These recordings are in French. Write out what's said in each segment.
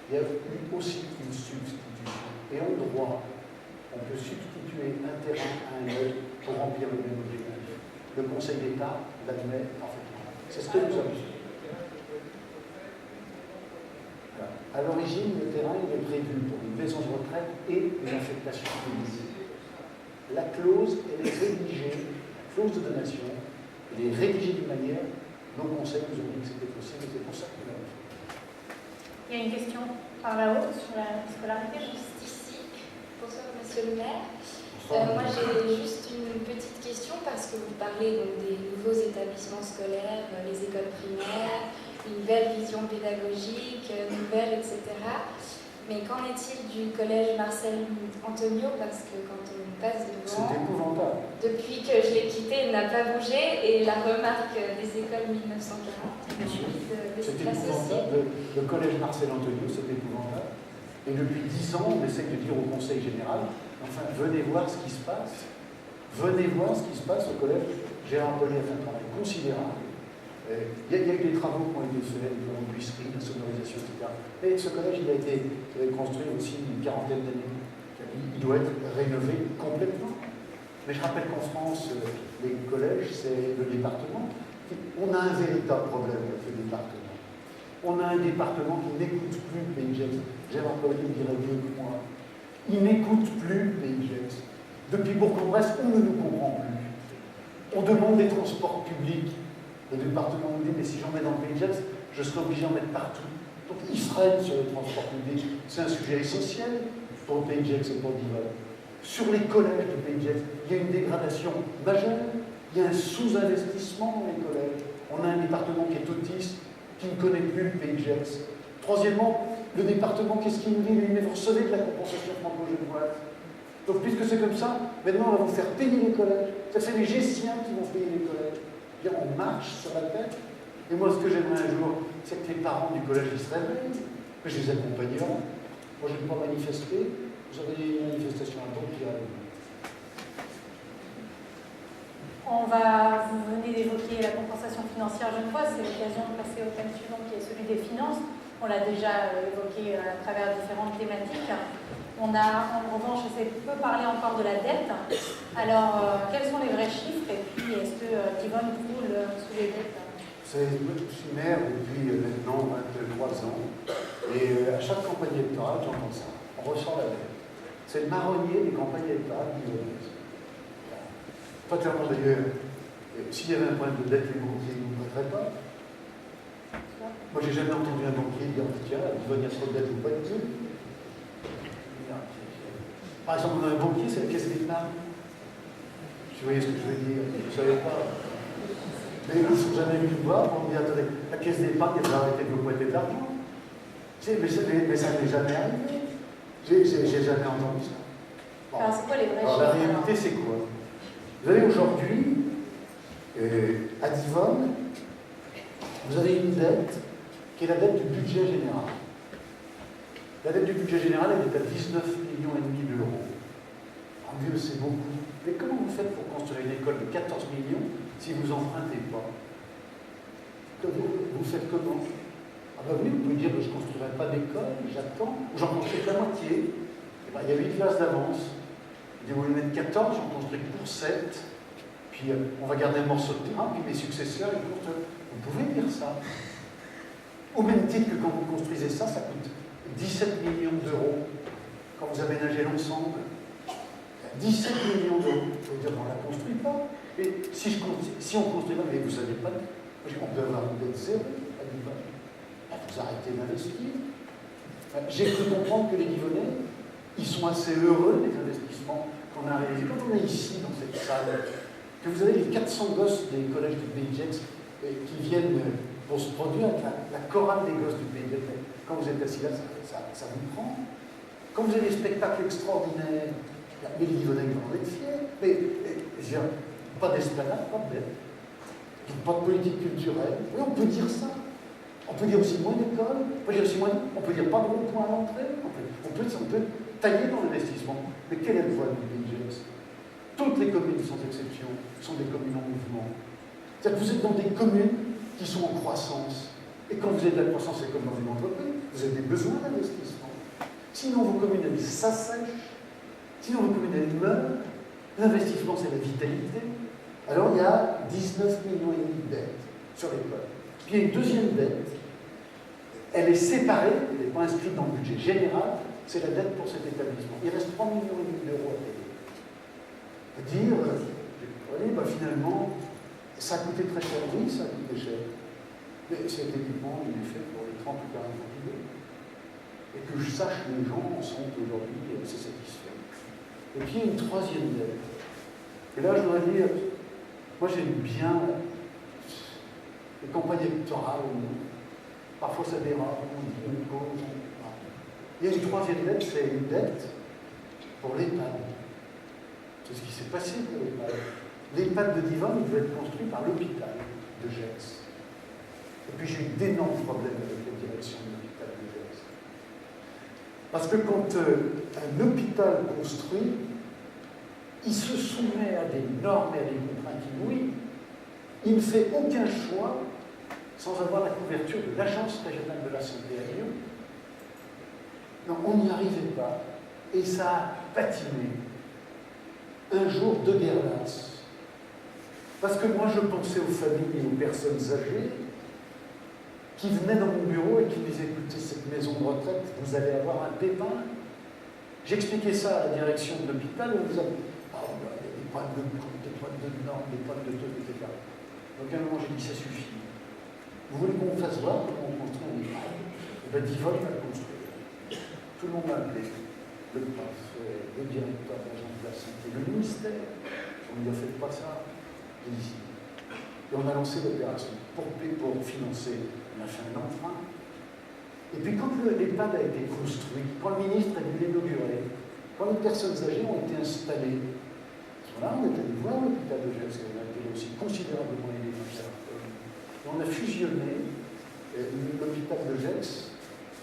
il y a eu aussi une substitution. Et en droit, on peut substituer un terrain à un autre pour remplir le même objectif. Le Conseil d'État l'admet parfaitement. C'est ce que nous avons fait. Voilà. À l'origine, le terrain il est prévu pour une maison de retraite et une affectation publique. La clause, elle est rédigée, la clause de donation, elle est rédigée d'une manière, nos conseils nous ont dit que c'était possible, et c'est pour ça que nous l'avons fait. Il y a une question par là-haut sur la scolarité. Juste ici. Bonsoir, monsieur le maire. Bonsoir. Moi, j'ai juste une petite question parce que vous parlez donc, des nouveaux établissements scolaires, les écoles primaires, une nouvelle vision pédagogique, nouvelle, etc. Mais qu'en est-il du collège Marcel Antonio? Parce que quand on passe devant, C'est épouvantable. depuis que je l'ai quitté, il n'a pas bougé. Et la remarque des écoles 1940, C'est épouvantable. Le collège Marcel Antonio, c'est épouvantable. Et depuis 10 ans, on essaie de dire au Conseil général, enfin, venez voir ce qui se passe. Venez voir ce qui se passe au collège. Gérard Pollet a fait un travail considérable. Il y a eu des travaux qui ont été faits, la buisserie, la sonorisation, etc. Et ce collège, il a été construit aussi une quarantaine d'années. Il doit être rénové complètement. Mais je rappelle qu'en France, les collèges, c'est le département. On a un véritable problème avec le département. On a un département qui n'écoute plus le Pays de Gex. Gérard Pollet me dirait mieux que moi. Il n'écoute plus le Pays de Gex. Depuis Bourg-en-Bresse, on ne nous comprend plus. On demande des transports publics. Le département nous dit, mais si j'en mets dans le Pays de Gex, je serai obligé d'en mettre partout. Donc ils freinent sur les transports publics. C'est un sujet essentiel pour le Pays de Gex et pour Divonne. Sur les collèges du Pays de Gex, il y a une dégradation majeure. Il y a un sous-investissement dans les collèges. On a un département qui est autiste, qui ne connaît plus le Pays de Gex. Troisièmement, le département, qu'est-ce qu'il nous dit? Mais vous recevez de la compensation franco-genevoise. Donc, puisque c'est comme ça, maintenant, on va vous faire payer les collèges. Ça, c'est les Gessiens qui vont payer les collèges. Bien, on marche sur la tête. Et moi, ce que j'aimerais un jour, c'est que les parents du collège ils se réveillent, que je les accompagnerai. Moi, je n'ai pas manifesté. Vous avez des manifestations à temps qui arrivent. Vous venez d'évoquer la compensation financière genevoise, c'est l'occasion de passer au thème suivant qui est celui des finances. On l'a déjà évoqué à travers différentes thématiques. On a en revanche assez peu parlé encore de la dette. Alors, quels sont les vrais chiffres? Et puis, est-ce que Divonne coule sous les dettes? Je suis maire depuis maintenant 23 ans. Et à chaque campagne électorale, j'entends ça. On ressent la dette. C'est le marronnier des campagnes électorales qui est. Pas clairement d'ailleurs, s'il y avait un problème de dette, les banquiers ne nous prêteraient pas. Moi, j'ai jamais entendu un banquier dire tiens, il y a trop de dette ou pas de dette. Par exemple, on a un banquier, c'est la Caisse Vietnam. Vous voyez ce que je veux dire? Vous ne savez pas. Mais ils ne sont jamais venus me voir pour me dire attendez, la Caisse d'épargne, elle va arrêter de vous prêter de l'argent. Mais ça n'est jamais arrivé. J'ai jamais entendu ça. Bon. Alors, c'est quoi les vrais chiffres? La réalité, c'est quoi? Vous avez aujourd'hui, à Divonne, vous avez une dette qui est la dette du budget général. La dette du budget général, elle est à 19,5 millions d'euros. En mieux, c'est beaucoup. Mais comment vous faites pour construire une école de 14 millions si vous n'empruntez pas? Vous faites comment? Ah ben oui, vous pouvez dire que je ne construirai pas d'école, j'attends, ou j'en construis que la moitié. Eh ben, il y avait une classe d'avance. Je dis, vous voulez mettre 14, j'en construis pour 7. Puis on va garder un morceau de terrain, puis mes successeurs, ils construisent. Vous pouvez dire ça. Au même titre que quand vous construisez ça, ça coûte 17 millions d'euros. Quand vous aménagez l'ensemble, 17 millions d'euros. Vous pouvez dire, on ne la construit pas. Et si on construit pas, mais vous ne savez pas, on peut avoir une dette zéro à Divonne. Vous arrêtez d'investir. J'ai cru comprendre que les Divonnais, ils sont assez heureux des investissements qu'on a réalisés. Quand on est ici, dans cette salle, que vous avez les 400 gosses des collèges du Pays de Gex qui viennent pour se produire avec la chorale des gosses du Pays de Gex. Quand vous êtes assis là, ça vous prend. Quand vous avez des spectacles extraordinaires, mais les Divonnais vont être fiers. Mais pas d'esplanade, pas de dette. Pas de politique culturelle. Oui, on peut dire ça. On peut dire aussi moins d'école. On peut dire aussi on peut dire pas de rond-point à l'entrée. On peut tailler dans l'investissement. Mais quelle est le voie du Pays de Gex? Toutes les communes, sans exception, sont des communes en mouvement. C'est-à-dire que vous êtes dans des communes qui sont en croissance. Et quand vous avez de la croissance, c'est comme dans une entreprise, vous avez des besoins d'investissement. Sinon, vos communes, ça sèche. Sinon, vos communes, elles meurent. L'investissement, c'est la vitalité. Alors, il y a 19,5 millions de dettes sur l'école. Puis, il y a une deuxième dette. Elle est séparée, elle n'est pas inscrite dans le budget général, c'est la dette pour cet établissement. Il reste 3,5 millions d'euros à payer. On peut dire, allez, finalement, ça a coûté très cher. Oui, ça a coûté cher. Mais cet équipement, il est fait pour les 30 ou 40 ans qui viennent. Et que je sache, les gens sont aujourd'hui assez satisfaits. Et puis, il y a une troisième dette. Et là, je dois dire, moi j'aime bien les campagnes électorales. Parfois ça dérape, on dit une cause. Il y a une troisième dette, c'est une dette pour l'EHPAD. C'est ce qui s'est passé pour l'EHPAD. L'EHPAD de Divonne, il devait être construit par l'hôpital de Gex. Et puis j'ai eu d'énormes problèmes avec la direction de l'hôpital de Gex. Parce que quand un hôpital construit, il se soumet à des normes et à des contraintes inouïes. Il ne fait aucun choix sans avoir la couverture de l'Agence régionale de la santé à Lyon. Non, on n'y arrivait pas. Et ça a patiné. Un jour, de guerre lasse. Parce que moi, je pensais aux familles et aux personnes âgées qui venaient dans mon bureau et qui me disaient, écoutez, cette maison de retraite, vous allez avoir un pépin. J'expliquais ça à la direction de l'hôpital, on nous a dit, il y a des problèmes de normes, des problèmes de taux, etc. Donc à un moment, j'ai dit, ça suffit. Vous voulez qu'on fasse voir comment on construit un EHPAD? Et bien, Divonne va le construire. Tout le monde m'a appelé. Le préfet, le directeur de l'agence de la santé, le ministère. On lui a fait pas ça. J'ai dit si. Et on a lancé l'opération pour financer. On a fait un emprunt. Et puis quand l'EHPAD a été construit, quand le ministre a dû l'inaugurer, quand les personnes âgées ont été installées, là, on est allé voir l'hôpital de Gex, qui a été aussi considérablement aidé par on a fusionné l'hôpital de Gex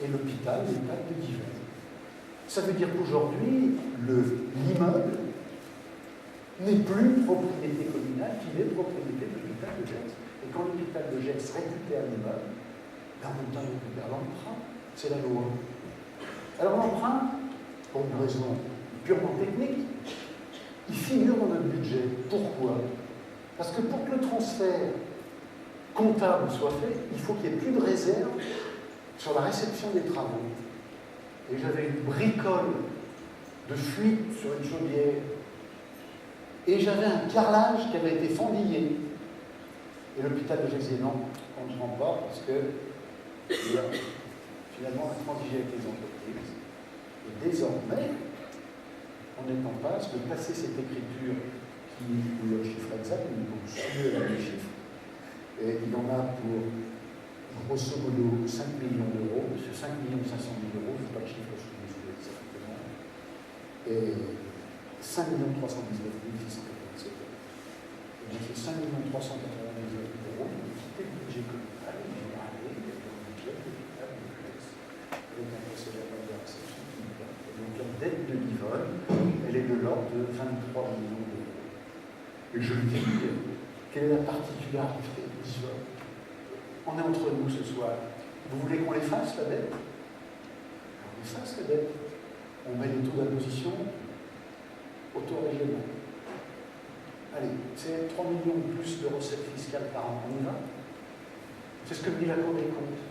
et l'hôpital de Divonne. Ça veut dire qu'aujourd'hui, l'immeuble n'est plus propriété communale, qu'il est propriété de l'hôpital de Gex. Et quand l'hôpital de Gex récupère l'immeuble, en même temps, il récupère l'emprunt. C'est la loi. Alors l'emprunt, pour une raison purement technique, il figure dans notre budget. Pourquoi? Parce que pour que le transfert comptable soit fait, il faut qu'il n'y ait plus de réserve sur la réception des travaux. Et j'avais une bricole de fuite sur une chaudière. Et j'avais un carrelage qui avait été fendillé. Et l'hôpital de Gex disait non, on ne prend pas parce que finalement on a transigé avec les entreprises. Et désormais, on est en passe de passer cette écriture qui, où le chiffre exact, nous donc suivre les chiffres. Et il en a pour, grosso modo, 5 millions d'euros. Sur 5 500 000 euros, je n'ai pas de chiffre sous les yeux exactement. Et 5 319 687 euros. Et donc, ces 5 399 euros, on a quitté le budget communal, et on a allé dans le budget de l'hôpital de Gex, avec un procédure de réception qui nous permet. Et donc, la dette de Divonne, elle est de l'ordre de 23 millions d'euros. Et je le dis, quelle est la particularité de Divonne? On est entre nous ce soir. Vous voulez qu'on l'efface, la dette? On efface la dette. On met le taux d'imposition au taux régional. Allez, c'est 3 millions de plus de recettes fiscales par an. On y va? C'est ce que me dit la Cour des comptes.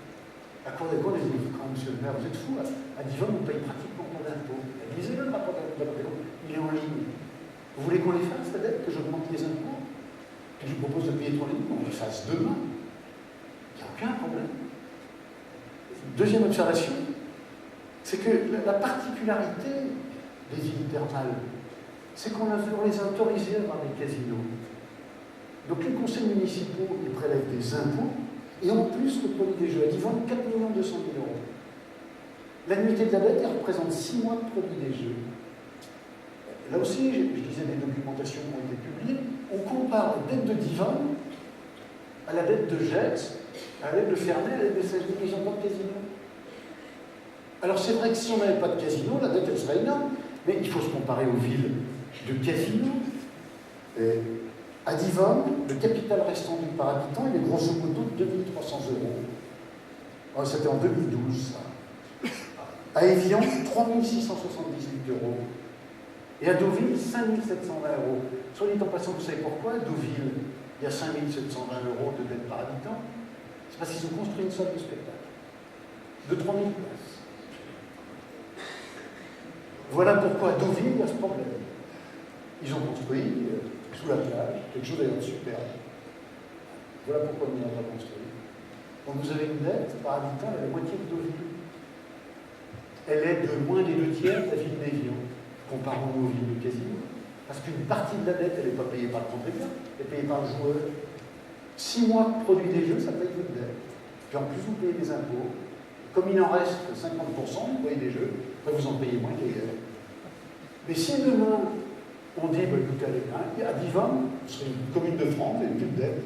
La Cour des comptes, elle dit, quand monsieur le maire, vous êtes fou, à Divonne, on paye pratiquement pas d'impôts. Lisez-le, le rapport de la Cour des comptes. Il est en ligne. Vous voulez qu'on l'efface, la dette, que j'augmente les impôts? Je vous propose de payer 3 millions, on l'efface demain. Il n'y a aucun problème. Deuxième observation, c'est que la particularité des îles thermales, c'est qu'on les a autorisés à avoir des casinos. Donc les conseils municipaux, ils prélèvent des impôts, et en plus le produit des jeux, ils vendent 4 200 000 euros. L'annuité de la dette, elle représente 6 mois de produit des jeux. Là aussi, je disais, des documentations ont été publiées, on compare la dette de Divonne à la dette de Gex, à la dette de Ferney, à la dette de Saint-Denis, ils n'ont pas de casino. Alors c'est vrai que si on n'avait pas de casino, la dette elle serait énorme, mais il faut se comparer aux villes de casino. À Divonne, le capital restant dû par habitant, il est grosso modo de 2 300 euros. Oh, c'était en 2012, ça. À Évian, 3 678 €. Et à Deauville, 5 720 €. Soit dit en passant, vous savez pourquoi à Deauville, il y a 5 720 € de dette par habitant? C'est parce qu'ils ont construit une salle de spectacle de 3 000 places. Voilà pourquoi à Deauville, il y a ce problème. Ils ont construit, sous la plage, quelque chose d'ailleurs de superbe. Voilà pourquoi on n'y a pas construit. Donc vous avez une dette par habitant à la moitié de Deauville. Elle est de moins des 2 tiers de la ville d'Évian, comparant aux villes de Casino. Parce qu'une partie de la dette, elle n'est pas payée par le contribuable, elle est payée par le joueur. 6 mois de produit des jeux, ça paye votre dette. Puis en plus, vous payez des impôts. Comme il en reste 50%, vous payez des jeux, après vous en payez moins qu'ailleurs. Mais si demain, on dit, écoutez, allez, à Divan, ce serait une commune de France, il n'y a plus de dette,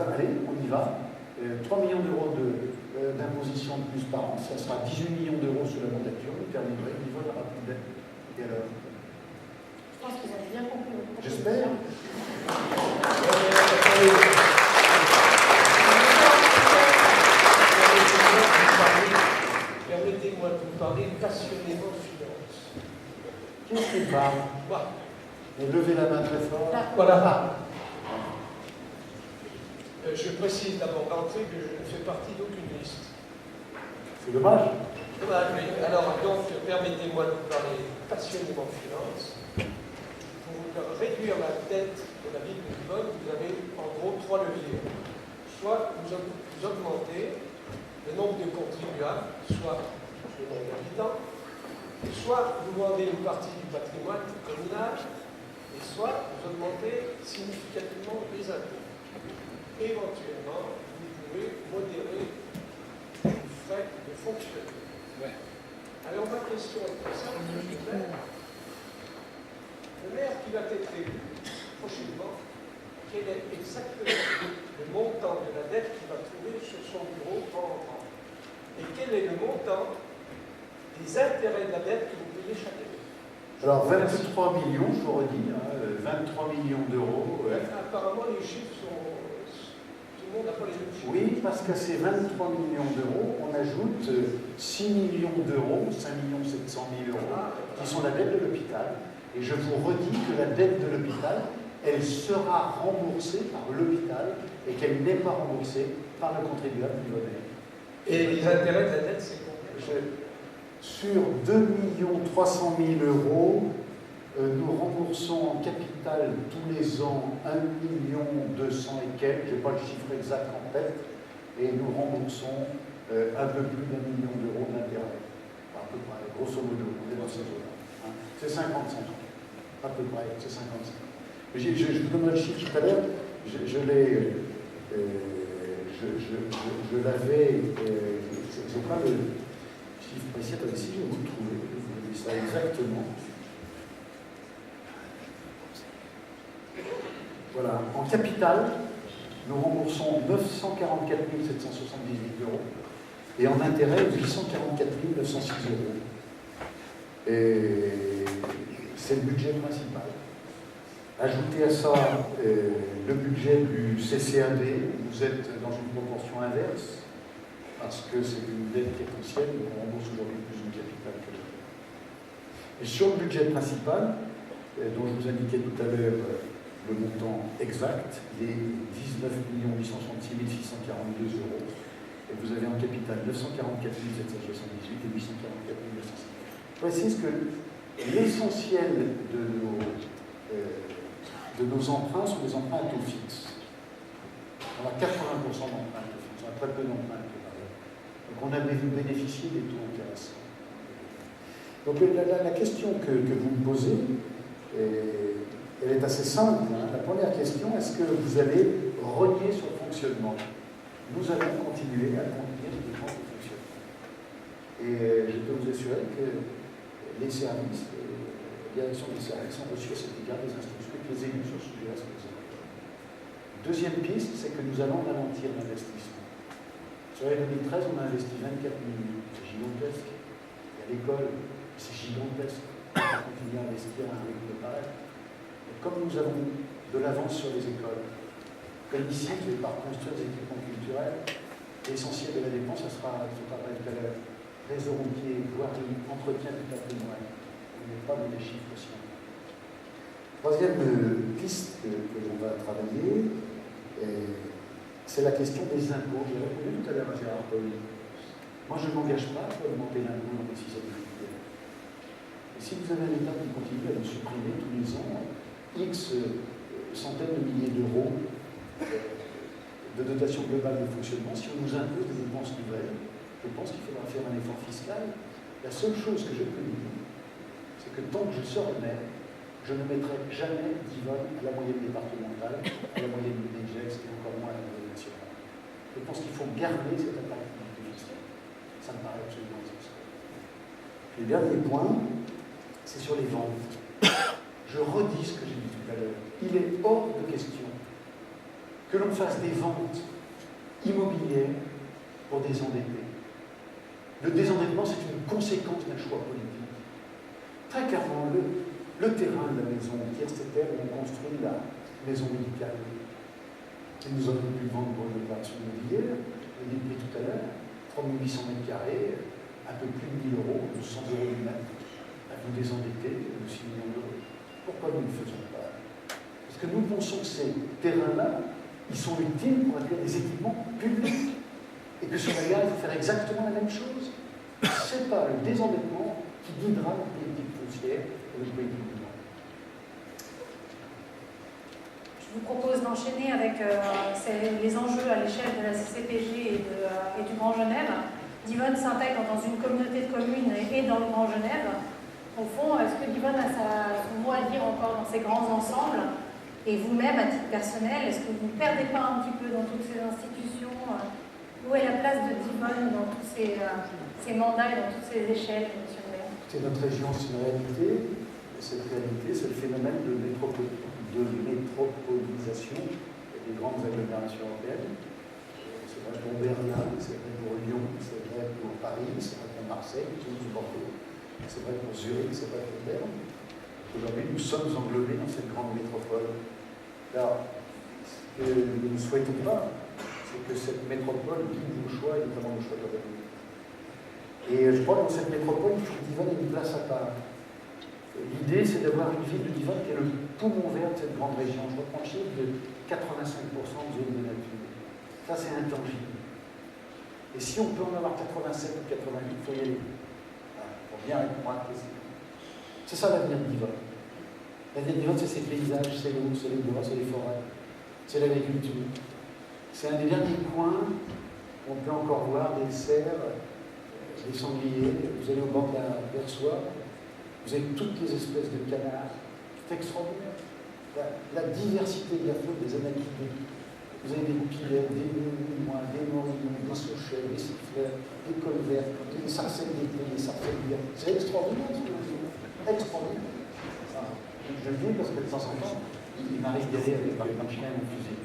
allez, on y va. 3 millions d'euros d'imposition de plus par an, ça sera 18 millions d'euros sur la mandature, vous terminerez, Divan n'aura plus de dette. Et alors? Je pense que vous avez bien compris. J'espère. Permettez-moi de vous parler passionnément de finance. Qu'est-ce qui parle? Levez la main très fort. Voilà. Je précise d'abord d'entrée que je ne fais partie d'aucune liste. C'est dommage. Dommage, oui. Alors, donc, permettez-moi de vous parler passionnément de finance. Pour réduire la dette de la ville de Lisbonne, vous avez en gros 3 leviers. Soit vous augmentez le nombre de contribuables, soit le nombre d'habitants, soit vous vendez une partie du patrimoine communal, et soit vous augmentez significativement les impôts. Éventuellement, vous pouvez modérer les frais de fonctionnement. Ouais. Alors ma question est très simple, monsieur le maire. Le maire qui va être élu prochainement, quel est exactement le montant de la dette qu'il va trouver sur son bureau en rentrant? Et quel est le montant des intérêts de la dette que vous payez chaque année? Alors 23 millions, je vous redis, 23 millions d'euros. Apparemment les chiffres sont... Tout le monde n'a pas les mêmes chiffres. Oui, parce qu'à ces 23 millions d'euros, on ajoute 6 millions d'euros, 5 700 000 €, qui sont la dette de l'hôpital. Et je vous redis que la dette de l'hôpital, elle sera remboursée par l'hôpital et qu'elle n'est pas remboursée par le contribuable livonais. Et les intérêts de la dette, c'est combien? Sur 2 300 000 €, nous remboursons en capital tous les ans 1 200 000 et quelques, je n'ai pas le chiffre exact en tête, et nous remboursons un peu plus d'1 million d'euros d'intérêt. À peu près, grosso modo, on est dans ces eaux-là. Hein. C'est 55 ans. À peu près, c'est 55. Je vous donnerai le chiffre tout à l'heure. Je l'avais. Je pas le chiffre précis. Attendez, si je vais vous le trouver, je vous dis ça exactement. Voilà. En capital, nous remboursons 944 778 € et en intérêt, 844 906 €. Et c'est le budget principal. Ajoutez à ça le budget du CCAD, vous êtes dans une proportion inverse, parce que c'est une dette qui est ancienne, donc on rembourse aujourd'hui plus de capital que l'autre. Et sur le budget principal, dont je vous indiquais tout à l'heure le montant exact, il est 19 866 642 €, et vous avez en capital 944 778 et 844 906. Voici ce que l'essentiel de nos emprunts sont des emprunts à taux fixe. On a 80% d'emprunts à taux fixe, on a très peu d'emprunts à taux variable. Donc on a bénéficié des taux intéressants. Donc la question que vous me posez, elle est assez simple. Hein. La première question, est-ce que vous allez renier sur le fonctionnement? Nous allons continuer à contenir les dépenses de fonctionnement. Et je peux vous assurer que les services, la direction des services ont reçu à cet égard des instructions que les élus sur ce sujet-là sont les élus. Deuxième piste, c'est que nous allons ralentir l'investissement. Sur l'année 2013, on a investi 24 millions. C'est gigantesque. Et à l'école, c'est gigantesque. On continue à investir à un rythme pareil. Et comme nous avons de l'avance sur les écoles, comme ici, vous n'allez pas reconstruire des équipements culturels, L'essentiel de la dépense, ça sera, je parlais tout à l'heure, réseau routier, voirie, entretien du patrimoine. On n'est pas dans des chiffres aussi. Troisième piste que l'on va travailler, c'est la question des impôts. J'ai répondu tout à l'heure à Gérard Paul. Moi, je ne m'engage pas à augmenter l'impôt dans les 6 années. Et si vous avez un État qui continue à nous supprimer tous les ans X centaines de milliers d'euros de dotation globale de fonctionnement, si on nous impose des dépenses nouvelles, je pense qu'il faudra faire un effort fiscal. La seule chose que je peux dire, c'est que tant que je serai maire, je ne mettrai jamais d'Yvonne à la moyenne départementale, à la moyenne du DGEX et encore moins à la moyenne nationale. Je pense qu'il faut garder cette attractivité fiscale. Ça me paraît absolument essentiel. Le dernier point, c'est sur les ventes. Je redis ce que j'ai dit tout à l'heure. Il est hors de question que l'on fasse des ventes immobilières pour désendetter. Le désendettement, c'est une conséquence d'un choix politique. Très clairement, le terrain de la maison Kierstetter, où on construit la maison médicale, et nous avons pu vendre pour une opération immobilière, je l'ai dit tout à l'heure, 3800 m², un peu plus de 1000 euros, 200 euros du mètre, à vous désendetter de 6 millions d'euros. Pourquoi nous ne le faisons pas? Parce que nous pensons que ces terrains-là, ils sont utiles pour accueillir des équipements publics. Et que sur la gare, il faut faire exactement la même chose. Ce n'est pas le désendettement qui guidera la politique foncière et la politique du monde. Je vous propose d'enchaîner avec les enjeux à l'échelle de la CCPG et du Grand Genève. Divonne s'intègre dans une communauté de communes et dans le Grand Genève. Au fond, est-ce que Divonne a son mot à dire encore dans ces grands ensembles? Et vous-même, à titre personnel, est-ce que vous ne perdez pas un petit peu dans toutes ces institutions? Où est la place de Divonne dans tous ces mandats et dans toutes ces échelles, monsieur le maire? C'est notre région, c'est une réalité. Et cette réalité, c'est le phénomène de métropolisation des grandes agglomérations européennes. C'est vrai pour Berlin, c'est vrai pour Lyon, c'est vrai pour Paris, c'est vrai pour Marseille, Toulouse, Bordeaux, c'est vrai pour Zurich, c'est vrai pour Berne. Aujourd'hui, nous sommes englobés dans cette grande métropole. Alors, ce que nous ne souhaitons pas, c'est que cette métropole guide nos choix, et notamment nos choix d'urbanisme. Et je crois que dans cette métropole, il faut que Divonne ait une place à part. L'idée, c'est d'avoir une ville de Divonne qui est le poumon vert de cette grande région. Je reprends le chiffre de 85% de zone de nature. Ça, c'est intangible. Et si on peut en avoir 87 ou 88, il faut y aller. Voilà, pour bien répondre à la question. C'est ça l'avenir de Divonne. L'avenir de Divonne, c'est ces paysages, c'est l'eau, c'est les bois, c'est les forêts, c'est l'agriculture. C'est un des derniers coins où on peut encore voir des cerfs, des sangliers. Vous allez au bord de la Versoix, vous avez toutes les espèces de canards. C'est extraordinaire. La diversité de la faune, des anakidés. Vous avez des pilets, des mouins, des morillons, des souchets, des siffleurs, des colverts, des sarcelles d'été, des sarcelles d'hiver. C'est extraordinaire, ce que vous dites. Extraordinaire. Enfin, je le dis parce que de temps en temps, il m'arrive d'y aller avec un chien ou un fusil.